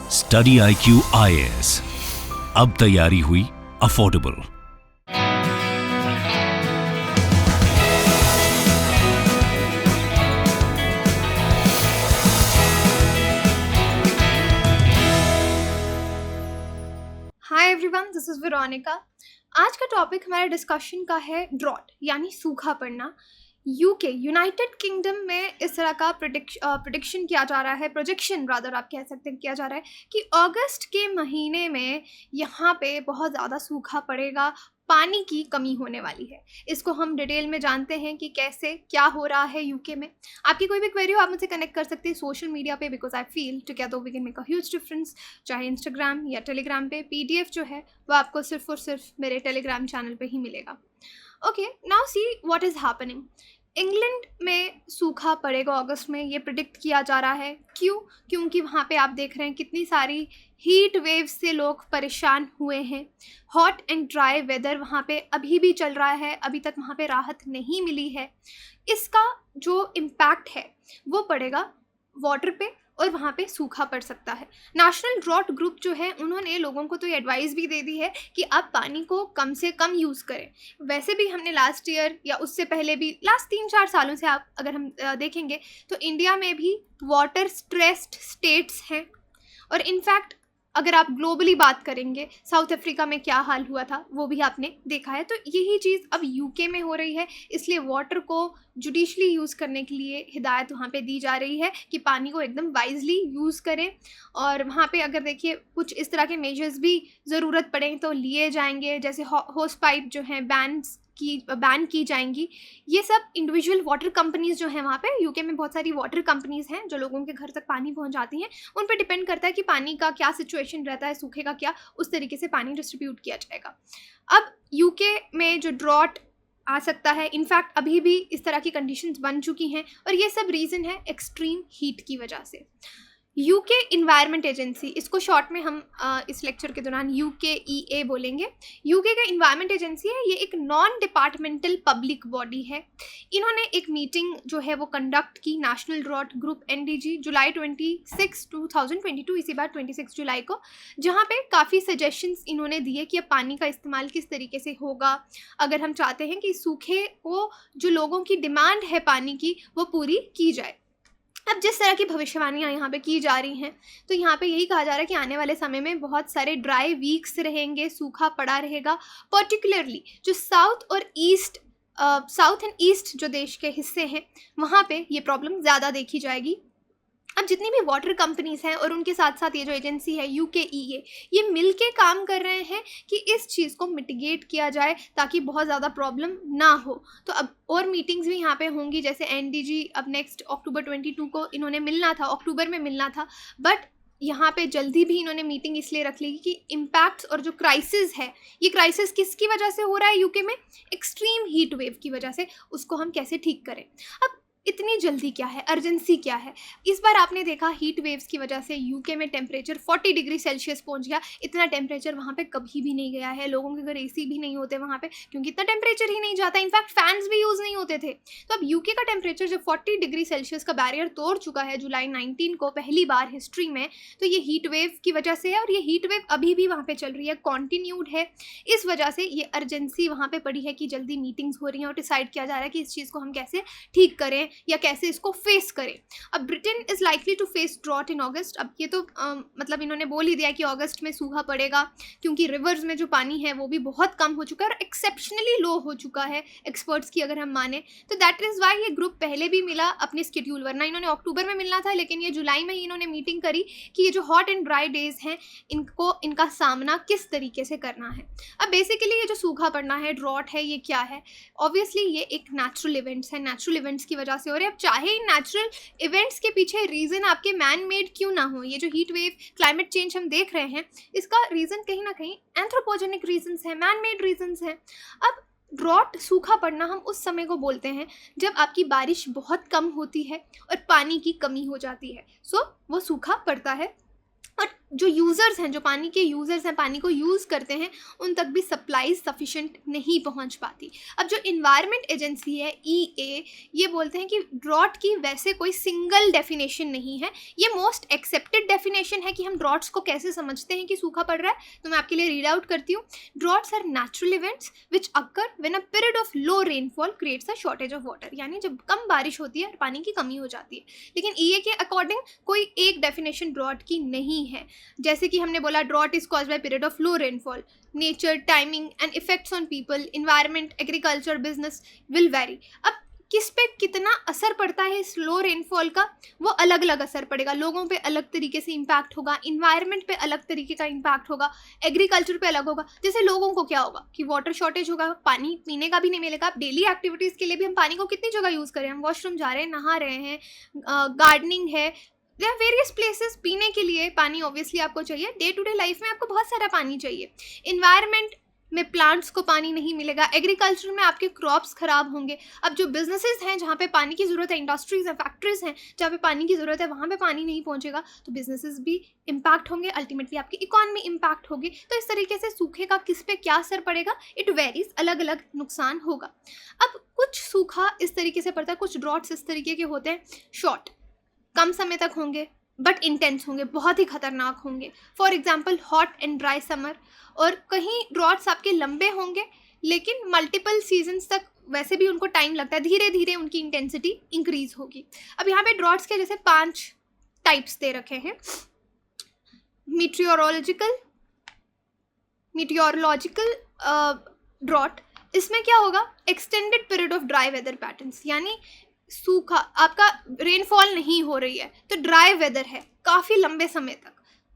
Study IQ IAS, अब तैयारी हुई affordable. Hi everyone, this is Veronica. आज का टॉपिक हमारे डिस्कशन का है ड्रॉट यानी सूखा पड़ना। यूके यूनाइटेड किंगडम में इस तरह का प्रिडिक्शन किया जा रहा है, प्रोजेक्शन रादर आप कह सकते हैं किया जा रहा है कि अगस्त के महीने में यहाँ पे बहुत ज़्यादा सूखा पड़ेगा, पानी की कमी होने वाली है। इसको हम डिटेल में जानते हैं कि कैसे क्या हो रहा है यूके में। आपकी कोई भी क्वेरी हो आप मुझसे कनेक्ट कर सकते हैं सोशल मीडिया पे, because I feel together we can make a huge difference. चाहे इंस्टाग्राम या टेलीग्राम पे, PDF जो है वो आपको सिर्फ और सिर्फ मेरे टेलीग्राम चैनल पे ही मिलेगा। Okay, now see what is happening. England में सूखा पड़ेगा अगस्त में, ये प्रिडिक्ट किया जा रहा है। क्यों? क्योंकि वहाँ पे आप देख रहे हैं कितनी सारी हीट वेव्स से लोग परेशान हुए हैं। हॉट एंड ड्राई वेदर वहाँ पे अभी भी चल रहा है, अभी तक वहाँ पे राहत नहीं मिली है। इसका जो इम्पैक्ट है वो पड़ेगा वाटर पे और वहाँ पे सूखा पड़ सकता है। नेशनल ड्रॉट ग्रुप जो है उन्होंने लोगों को तो ये एडवाइस भी दे दी है कि आप पानी को कम से कम यूज़ करें। वैसे भी हमने लास्ट ईयर या उससे पहले भी लास्ट 3-4 सालों से आप अगर हम देखेंगे तो इंडिया में भी वाटर स्ट्रेस्ड स्टेट्स हैं। और इनफैक्ट अगर आप ग्लोबली बात करेंगे, साउथ अफ्रीका में क्या हाल हुआ था वो भी आपने देखा है। तो यही चीज़ अब यूके में हो रही है, इसलिए वाटर को जुडिशली यूज़ करने के लिए हिदायत वहाँ पे दी जा रही है कि पानी को एकदम वाइजली यूज़ करें। और वहाँ पे अगर देखिए कुछ इस तरह के मेजर्स भी ज़रूरत पड़े तो लिए जाएंगे, जैसे होस पाइप जो हैं बैन की जाएंगी। ये सब इंडिविजुअल वाटर कंपनीज़ जो हैं वहाँ पे यूके में बहुत सारी वाटर कंपनीज़ हैं जो लोगों के घर तक पानी पहुँचाती हैं। उन पे डिपेंड करता है कि पानी का क्या सिचुएशन रहता है, सूखे का क्या, उस तरीके से पानी डिस्ट्रीब्यूट किया जाएगा। अब यूके में जो ड्रॉट आ सकता है, इनफैक्ट अभी भी इस तरह की कंडीशंस बन चुकी हैं और ये सब रीज़न है एक्सट्रीम हीट की वजह से। यूके इन्वायरमेंट एजेंसी, इसको शॉर्ट में हम इस लेक्चर के दौरान UKEA बोलेंगे। यूके का इन्वायरमेंट एजेंसी है, ये एक नॉन डिपार्टमेंटल पब्लिक बॉडी है। इन्होंने एक मीटिंग जो है वो कंडक्ट की नेशनल ड्रॉट ग्रुप NDG जुलाई 26, 2022, इसी बार 26 जुलाई को, जहाँ पे काफ़ी सजेशंस इन्होंने दिए कि अब पानी का इस्तेमाल किस तरीके से होगा अगर हम चाहते हैं कि सूखे को जो लोगों की डिमांड है पानी की वो पूरी की जाए। अब जिस तरह की भविष्यवाणियाँ यहाँ पे की जा रही हैं तो यहाँ पे यही कहा जा रहा है कि आने वाले समय में बहुत सारे ड्राई वीक्स रहेंगे, सूखा पड़ा रहेगा। पर्टिकुलरली जो साउथ एंड ईस्ट जो देश के हिस्से हैं वहाँ पे ये प्रॉब्लम ज़्यादा देखी जाएगी। अब जितनी भी वाटर कंपनीज़ हैं और उनके साथ साथ ये जो एजेंसी है UKEA, ये मिल के काम कर रहे हैं कि इस चीज़ को मिटिगेट किया जाए ताकि बहुत ज़्यादा प्रॉब्लम ना हो। तो अब और मीटिंग्स भी यहाँ पे होंगी, जैसे NDG अब नेक्स्ट अक्टूबर 22 को इन्होंने मिलना था, अक्टूबर में मिलना था, बट यहाँ पे जल्दी भी इन्होंने मीटिंग इसलिए रख ली कि इम्पैक्ट्स और जो क्राइसिस है, ये क्राइसिस किसकी वजह से हो रहा है यूके में? एक्सट्रीम हीट वेव की वजह से। उसको हम कैसे ठीक करें। अब इतनी जल्दी क्या है, अर्जेंसी क्या है? इस बार आपने देखा हीट वेव्स की वजह से यूके में टेम्परेचर 40 डिग्री सेल्सियस पहुंच गया। इतना टेम्परेचर वहाँ पे कभी भी नहीं गया है। लोगों के घर AC भी नहीं होते वहाँ पे क्योंकि इतना टेम्परेचर ही नहीं जाता। इनफैक्ट फैंस भी यूज़ नहीं होते थे। तो अब यूके का टेम्परेचर जब 40 डिग्री सेल्सियस का बैरियर तोड़ चुका है जुलाई 19 को पहली बार हिस्ट्री में, तो ये हीट वेव की वजह से है और ये हीट वेव अभी भी वहाँ पर चल रही है, कॉन्टिन्यूड है। इस वजह से ये अर्जेंसी वहाँ पर पड़ी है कि जल्दी मीटिंग्स हो रही हैं और डिसाइड किया जा रहा है कि इस चीज़ को हम कैसे ठीक करें या कैसे इसको फेस करें। अब Britain is likely to face drought in August. अब ये तो मतलब इन्होंने बोल ही दिया कि अगस्त में सूखा पड़ेगा क्योंकि रिवर्स में जो पानी है वो भी बहुत कम हो चुका है और एक्सेप्शनली लो हो चुका है एक्सपर्ट्स की अगर हम माने तो। दैट इज़ वाई ये ग्रुप पहले भी मिला अपने स्केड्यूल, वरना इन्होंने अक्टूबर में मिलना था, लेकिन ये जुलाई में ही इन्होंने मीटिंग करी कि ये जो हॉट एंड ड्राई डेज हैं इनका सामना किस तरीके से करना है। अब बेसिकली ये जो सूखा पड़ना है, ड्रॉट है, ये क्या है? ऑब्वियसली ये एक नेचुरल इवेंट्स है, नेचुरल इवेंट्स की वजह से हो रहे हैं। अब चाहे इन नेचुरल इवेंट्स के पीछे रीज़न आपके मैन मेड क्यों ना हो, ये जो हीट वेव, क्लाइमेट चेंज हम देख रहे हैं, इसका रीज़न कहीं ना कहीं एंथ्रोपोजेनिक रीजंस हैं, मैन मेड रीजंस हैं। अब ड्रॉट, सूखा पड़ना, हम उस समय को बोलते हैं जब आपकी बारिश बहुत कम होती है और पानी की कमी हो जाती है, सो वो सूखा पड़ता है। और जो यूज़र्स हैं, जो पानी के यूज़र्स हैं, पानी को यूज़ करते हैं, उन तक भी सप्लाई सफिशेंट नहीं पहुंच पाती। अब जो इन्वायरमेंट एजेंसी है EA, ये बोलते हैं कि ड्रॉट की वैसे कोई सिंगल डेफिनेशन नहीं है, ये मोस्ट एक्सेप्टेड डेफिनेशन है कि हम ड्रॉट्स को कैसे समझते हैं कि सूखा पड़ रहा है। तो मैं आपके लिए रीड आउट करती हूँ। Droughts are natural events which occur when a period of low rainfall creates a shortage of water, यानी जब कम बारिश होती है और पानी की कमी हो जाती है। लेकिन EA के अकॉर्डिंग कोई एक डेफिनेशन ड्रॉट की नहीं है। जैसे कि हमने बोला, drought is caused by period of low rainfall, nature, timing and effects on people, environment, agriculture, business will vary. अब किस पे कितना असर पड़ता है इस लो रेनफॉल का, वो अलग अलग असर पड़ेगा। लोगों पे अलग तरीके से इम्पैक्ट होगा, इन्वायरमेंट पे अलग तरीके का इम्पैक्ट होगा, एग्रीकल्चर पे अलग होगा। जैसे लोगों को क्या होगा कि वाटर शॉर्टेज होगा, पानी पीने का भी नहीं मिलेगा। डेली एक्टिविटीज़ के लिए भी हम पानी को कितनी जगह यूज़ करें, हम वॉशरूम जा रहे हैं, नहा रहे हैं, गार्डनिंग है, देयर वेरियस प्लेसेस। पीने के लिए पानी ऑब्वियसली आपको चाहिए, डे टू डे लाइफ में आपको बहुत सारा पानी चाहिए। इन्वायरमेंट में प्लांट्स को पानी नहीं मिलेगा, एग्रीकल्चर में आपके क्रॉप्स खराब होंगे। अब जो बिजनेसेस हैं जहाँ पे पानी की ज़रूरत है, इंडस्ट्रीज हैं, फैक्ट्रीज हैं जहाँ पे पानी की ज़रूरत है, वहाँ पे पानी नहीं पहुँचेगा तो बिजनेसेस भी इम्पैक्ट होंगे, अल्टीमेटली आपकी इकॉनमी इम्पैक्ट होगी। तो इस तरीके से सूखे का किस पे क्या असर पड़ेगा, इट वेरीज, अलग अलग नुकसान होगा। अब कुछ सूखा इस तरीके से पड़ता है, कुछ ड्रॉट्स इस तरीके के होते हैं, शॉर्ट, कम समय तक होंगे बट इंटेंस होंगे, बहुत ही खतरनाक होंगे। For example hot and dry summer. और कहीं ड्रॉट्स आपके लंबे होंगे लेकिन मल्टीपल सीजन्स तक वैसे भी उनको टाइम लगता है, धीरे धीरे उनकी इंटेंसिटी इंक्रीज होगी। अब यहाँ पे ड्रॉट्स के जैसे 5 टाइप्स दे रखे हैं। मीटियोरोलॉजिकल ड्रॉट, इसमें क्या होगा, extended period of dry weather patterns, यानी सूखा, आपका रेनफॉल नहीं हो रही है तो ड्राई वेदर है काफ़ी लंबे समय तक,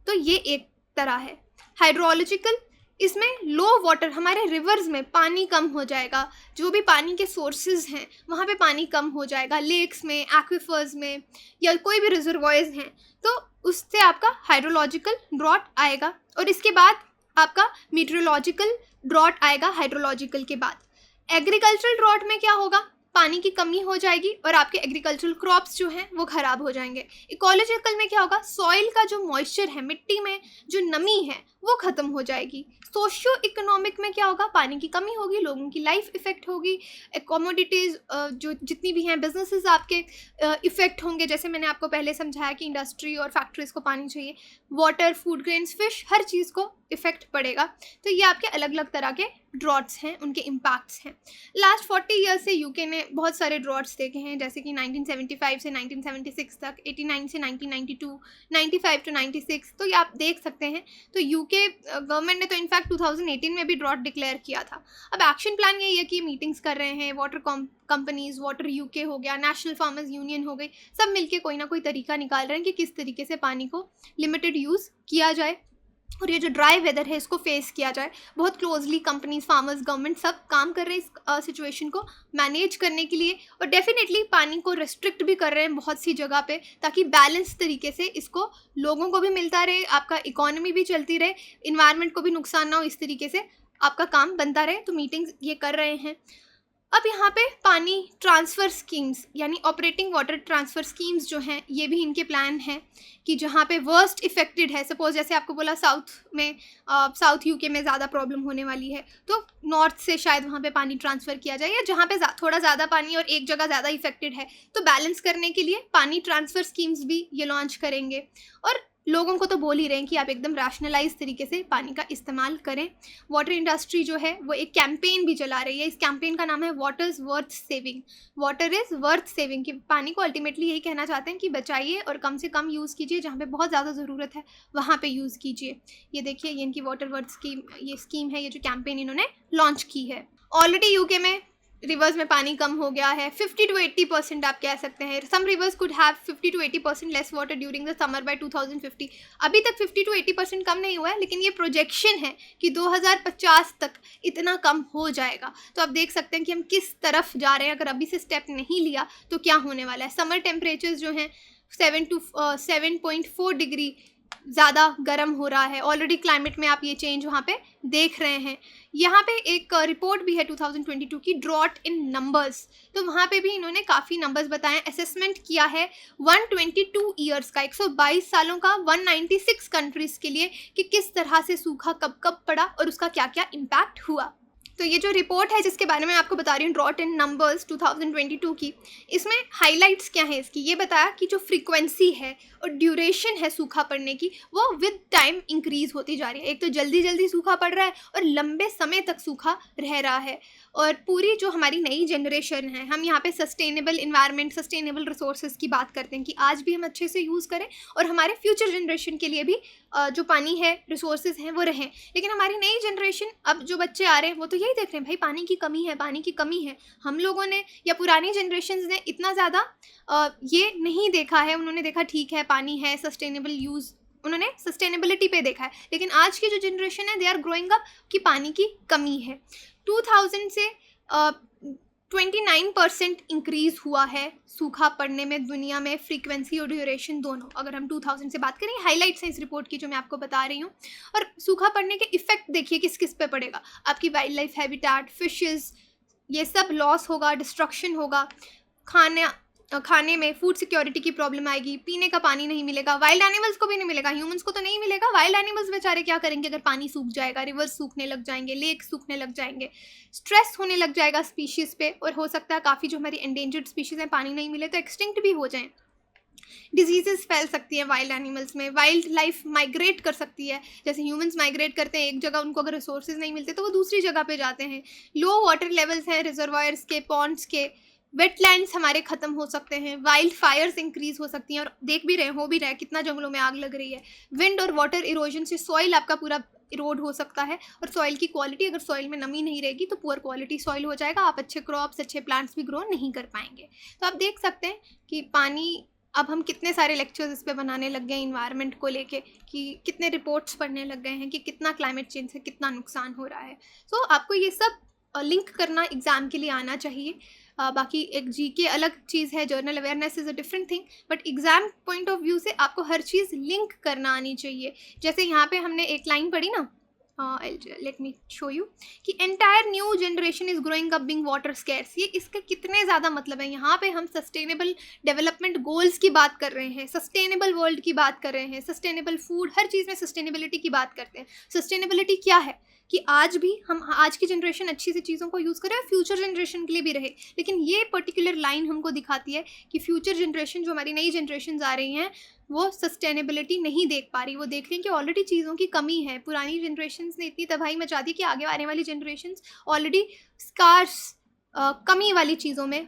तो ये एक तरह है। हाइड्रोलॉजिकल, इसमें लो वाटर, हमारे रिवर्स में पानी कम हो जाएगा, जो भी पानी के सोर्सेज हैं वहाँ पे पानी कम हो जाएगा, लेक्स में, एक्विफर्स में या कोई भी रिजर्वॉयर्स हैं, तो उससे आपका हाइड्रोलॉजिकल ड्रॉट आएगा। और इसके बाद आपका मीटरोलॉजिकल ड्रॉट आएगा हाइड्रोलॉजिकल के बाद। एग्रीकल्चरल ड्रॉट में क्या होगा, पानी की कमी हो जाएगी और आपके एग्रीकल्चरल क्रॉप्स जो हैं वो ख़राब हो जाएंगे। इकोलॉजिकल में क्या होगा, सॉइल का जो मॉइस्चर है, मिट्टी में जो नमी है वो ख़त्म हो जाएगी। सोशियो इकोनॉमिक में क्या होगा, पानी की कमी होगी, लोगों की लाइफ इफ़ेक्ट होगी, कमोडिटीज़ जो जितनी भी हैं, बिजनेसेस आपके इफ़ेक्ट होंगे। जैसे मैंने आपको पहले समझाया कि इंडस्ट्री और फैक्ट्रीज़ को पानी चाहिए, वाटर, फूड ग्रेन्स, फिश, हर चीज़ को इफ़ेक्ट पड़ेगा। तो ये आपके अलग अलग तरह के ड्रॉट्स हैं, उनके इम्पैक्ट्स हैं। लास्ट 40 ईयर्स से यूके ने बहुत सारे ड्रॉट्स देखे हैं, जैसे कि 1975 से 1976 तक, 89 से 1992, 95 टू 96, तो ये आप देख सकते हैं। तो यूके गवर्नमेंट ने तो इनफैक्ट 2018 में भी ड्रॉट डिक्लेयर किया था। अब एक्शन प्लान यही है कि मीटिंग्स कर रहे हैं, वाटर कंपनीज, वाटर यूके हो गया, नेशनल फार्मर्स यूनियन हो गई, सब मिलके कोई ना कोई तरीका निकाल रहे हैं कि किस तरीके से पानी को लिमिटेड यूज़ किया जाए और ये जो ड्राई वेदर है इसको फेस किया जाए। बहुत क्लोजली कंपनीज, फार्मर्स, गवर्नमेंट सब काम कर रहे हैं इस सिचुएशन को मैनेज करने के लिए, और डेफिनेटली पानी को रिस्ट्रिक्ट भी कर रहे हैं बहुत सी जगह पे, ताकि बैलेंस तरीके से इसको लोगों को भी मिलता रहे, आपका इकोनॉमी भी चलती रहे, इन्वायरमेंट को भी नुकसान ना हो, इस तरीके से आपका काम बनता रहे। तो मीटिंग्स ये कर रहे हैं। अब यहाँ पे पानी ट्रांसफ़र स्कीम्स, यानी ऑपरेटिंग वाटर ट्रांसफ़र स्कीम्स जो हैं, ये भी इनके प्लान हैं कि जहाँ पे वर्स्ट इफेक्टेड है, सपोज जैसे आपको बोला साउथ यूके में ज़्यादा प्रॉब्लम होने वाली है, तो नॉर्थ से शायद वहाँ पे पानी ट्रांसफ़र किया जाए, या जहाँ पे थोड़ा ज़्यादा पानी और एक जगह ज़्यादा इफेक्टेड है तो बैलेंस करने के लिए पानी ट्रांसफ़र स्कीम्स भी ये लॉन्च करेंगे। और लोगों को तो बोल ही रहे हैं कि आप एकदम रैशनलाइज तरीके से पानी का इस्तेमाल करें। वाटर इंडस्ट्री जो है वो एक कैंपेन भी चला रही है, इस कैंपेन का नाम है water is worth saving. Water is worth saving, कि पानी को अल्टीमेटली यही कहना चाहते हैं कि बचाइए और कम से कम यूज़ कीजिए, जहाँ पे बहुत ज़्यादा ज़रूरत है वहाँ पे यूज़ कीजिए। ये देखिए, ये इनकी वाटर वर्थ स्कीम, ये स्कीम है, ये जो कैंपेन इन्होंने लॉन्च की है। ऑलरेडी यूके में रिवर्स में पानी कम हो गया है, 50 to 80% आप कह सकते हैं। Some rivers could have 50 to 80% less water during the summer by 2050। अभी तक 50 to 80% कम नहीं हुआ है, लेकिन ये प्रोजेक्शन है कि 2050 तक इतना कम हो जाएगा। तो आप देख सकते हैं कि हम किस तरफ जा रहे हैं। अगर अभी से स्टेप नहीं लिया तो क्या होने वाला है। समर टेम्परेचर्स जो हैं 7.4 डिग्री ज़्यादा गर्म हो रहा है, ऑलरेडी क्लाइमेट में आप ये चेंज वहाँ पे देख रहे हैं। यहाँ पे एक रिपोर्ट भी है 2022 की, ड्रॉट इन नंबर्स, तो वहाँ पे भी इन्होंने काफ़ी नंबर्स बताए, असेसमेंट किया है 122 ईयर्स का, 122 सालों का 196 कंट्रीज़ के लिए, कि किस तरह से सूखा कब कब पड़ा और उसका क्या क्या इम्पैक्ट हुआ। तो ये जो रिपोर्ट है जिसके बारे में आपको बता रही हूँ, ड्रॉट इन नंबर्स 2022 की, इसमें हाइलाइट्स क्या है इसकी, ये बताया कि जो फ्रीक्वेंसी है और ड्यूरेशन है सूखा पड़ने की, वो विद टाइम इंक्रीज होती जा रही है। एक तो जल्दी जल्दी सूखा पड़ रहा है और लंबे समय तक सूखा रह रहा है। और पूरी जो हमारी नई जनरेशन है, हम यहाँ पे सस्टेनेबल इन्वायरमेंट, सस्टेनेबल रिसोर्सेज की बात करते हैं कि आज भी हम अच्छे से यूज़ करें और हमारे फ्यूचर जनरेशन के लिए भी जो पानी है, रिसोर्सेज हैं, वो रहें। लेकिन हमारी नई जनरेशन, अब जो बच्चे आ रहे हैं वो तो यही देख रहे हैं, भाई पानी की कमी है, पानी की कमी है। हम लोगों ने या पुरानी जनरेशन ने इतना ज़्यादा ये नहीं देखा है, उन्होंने देखा ठीक है पानी है, सस्टेनेबल यूज़, उन्होंने सस्टेनेबिलिटी पे देखा है। लेकिन आज की जो जनरेशन है, दे आर ग्रोइंग अप कि पानी की कमी है। 2000 से 29% इंक्रीज़ हुआ है सूखा पड़ने में दुनिया में, फ्रीक्वेंसी और ड्यूरेशन दोनों, अगर हम 2000 से बात करें। हाइलाइट्स हैं इस रिपोर्ट की जो मैं आपको बता रही हूँ। और सूखा पड़ने के इफ़ेक्ट देखिए किस किस पे पड़ेगा, आपकी वाइल्ड लाइफ हैबिटेट, फिशेस, ये सब लॉस होगा, डिस्ट्रक्शन होगा, खाने में फूड सिक्योरिटी की प्रॉब्लम आएगी, पीने का पानी नहीं मिलेगा, वाइल्ड एनिमल्स को भी नहीं मिलेगा, ह्यूमंस को तो नहीं मिलेगा, वाइल्ड एनिमल्स बेचारे क्या करेंगे अगर पानी सूख जाएगा, रिवर्स सूखने लग जाएंगे, लेक सूखने लग जाएंगे, स्ट्रेस होने लग जाएगा स्पीशीज़ पे, और हो सकता है काफ़ी जो हमारी एंडेंजर्ड स्पीशीज़ हैं, पानी नहीं मिले तो एक्सटिंक्ट भी हो जाएं। डिजीज़ेस फैल सकती है वाइल्ड एनिमल्स में, वाइल्ड लाइफ माइग्रेट कर सकती है, जैसे ह्यूमंस माइग्रेट करते हैं एक जगह, उनको अगर रिसोर्सेज नहीं मिलते तो वो दूसरी जगह पे जाते हैं। लो वाटर लेवल्स हैं रिजर्वायर्स के, पॉन्ड्स के, वेटलैंड्स हमारे ख़त्म हो सकते हैं, वाइल्ड फायर्स इंक्रीज़ हो सकती हैं, और देख भी रहे हो भी रहा है कितना जंगलों में आग लग रही है। विंड और वाटर इरोजन से सॉइल आपका पूरा इरोड हो सकता है, और सॉइल की क्वालिटी, अगर सॉइल में नमी नहीं रहेगी तो पुअर क्वालिटी सॉइल हो जाएगा, आप अच्छे क्रॉप्स, अच्छे प्लांट्स भी ग्रो नहीं कर पाएंगे। तो आप देख सकते हैं कि पानी, अब हम कितने सारे लेक्चर्स इस पे बनाने लग गए हैं इन्वायरमेंट को लेके, कि कितने रिपोर्ट्स पढ़ने लग गए हैं कि कितना क्लाइमेट चेंज से कितना नुकसान हो रहा है। सो आपको ये सब लिंक करना एग्ज़ाम के लिए आना चाहिए। बाकी एक जीके अलग चीज़ है, journal awareness is a different thing, but exam point of view से आपको हर चीज़ लिंक करना आनी चाहिए। जैसे यहाँ पे हमने एक लाइन पढ़ी ना, लेट मी शो यू, कि entire new generation is growing up being water scarce. ये इसके कितने ज़्यादा मतलब है। यहाँ पे हम सस्टेनेबल डेवलपमेंट गोल्स की बात कर रहे हैं, सस्टेनेबल वर्ल्ड की बात कर रहे हैं, सस्टेनेबल फूड, हर चीज़ में सस्टेनेबिलिटी की बात करते हैं। सस्टेनेबिलिटी क्या है कि आज भी हम, आज की जनरेशन अच्छी सी चीज़ों को यूज़ करें और फ्यूचर जनरेशन के लिए भी रहे। लेकिन ये पर्टिकुलर लाइन हमको दिखाती है कि फ्यूचर जनरेशन, जो हमारी नई जनरेशन आ रही हैं, वो सस्टेनेबिलिटी नहीं देख पा रही। वो देख रही हैं कि ऑलरेडी चीज़ों की कमी है। पुरानी जनरेशन्स ने इतनी तबाही मचा दी कि आगे आने वाली जनरेशन्स ऑलरेडी स्कार्स, कमी वाली चीज़ों में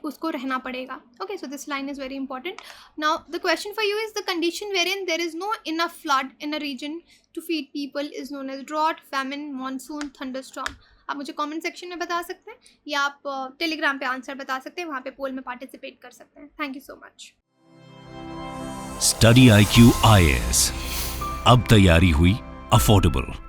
उसको रहना पड़ेगा। Okay, so this line is very important. Now the question for you is the condition where in there is no enough flood in a region to feed people is known as drought, famine, monsoon, thunderstorm. आप मुझे comment section में बता सकते हैं या आप Telegram पे answer बता सकते हैं, वहाँ पे पोल में पार्टिसिपेट कर सकते हैं। Thank you so much. Study IQ IAS, अब तैयारी हुई अफोर्डेबल।